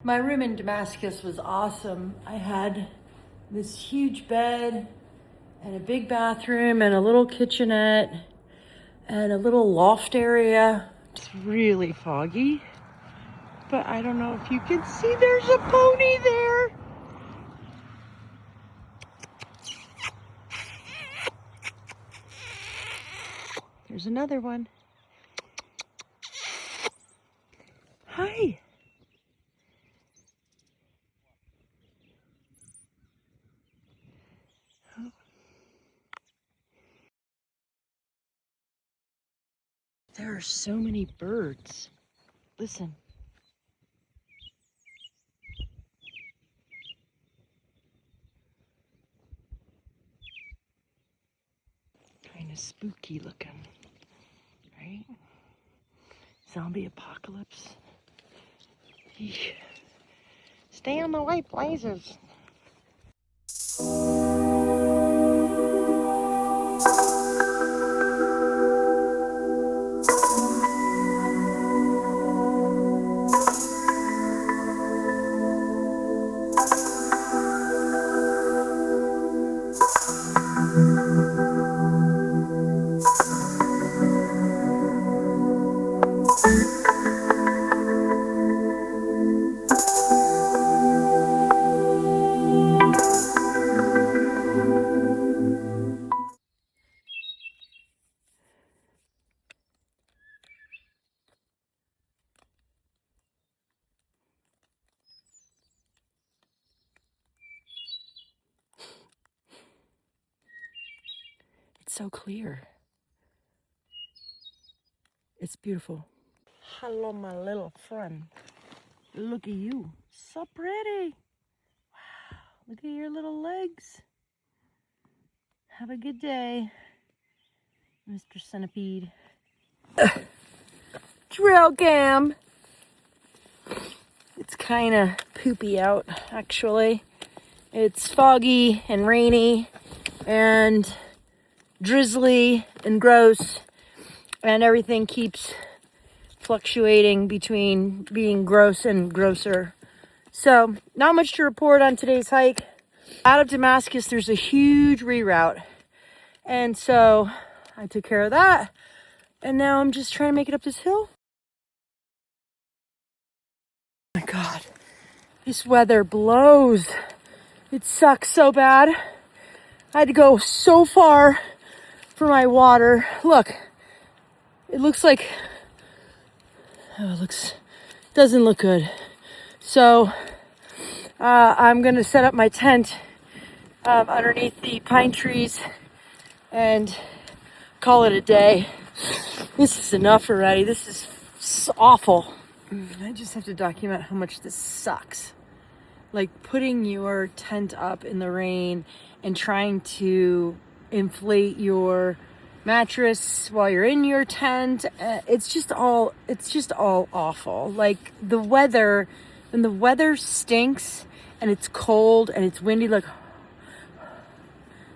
My room in Damascus was awesome. I had this huge bed and a big bathroom and a little kitchenette and a little loft area. It's really foggy, but I don't know if you can see there's a pony there. There's another one. Hi. There are so many birds. Listen. Kind of spooky looking, right? Zombie apocalypse. Eesh. Stay on the white blazes. It's so clear. It's beautiful. Hello, my little friend. Look at you. So pretty. Wow. Look at your little legs. Have a good day, Mr. Centipede. Trail cam. It's kind of poopy out, actually. It's foggy and rainy and drizzly and gross, and everything keeps fluctuating between being gross and grosser. So, not much to report on today's hike. Out of Damascus, there's a huge reroute. And so, I took care of that. And now I'm just trying to make it up this hill. Oh my God. This weather blows. It sucks so bad. I had to go so far for my water. Look. It looks like... Oh, it doesn't look good. So, I'm going to set up my tent underneath the pine trees and call it a day. This is enough already. This is awful. I just have to document how much this sucks. Like putting your tent up in the rain and trying to inflate your mattress while you're in your tent. It's just all awful. Like the weather, when the weather stinks and it's cold and it's windy, like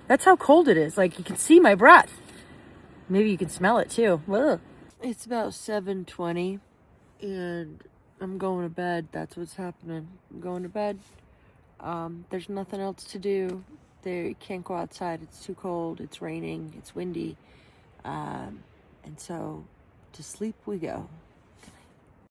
that's how cold it is. Like you can see my breath. Maybe you can smell it too. Ugh. It's about 7:20 and I'm going to bed. That's what's happening. I'm going to bed. There's nothing else to do. You can't go outside. It's too cold. It's raining. It's windy. And so to sleep we go.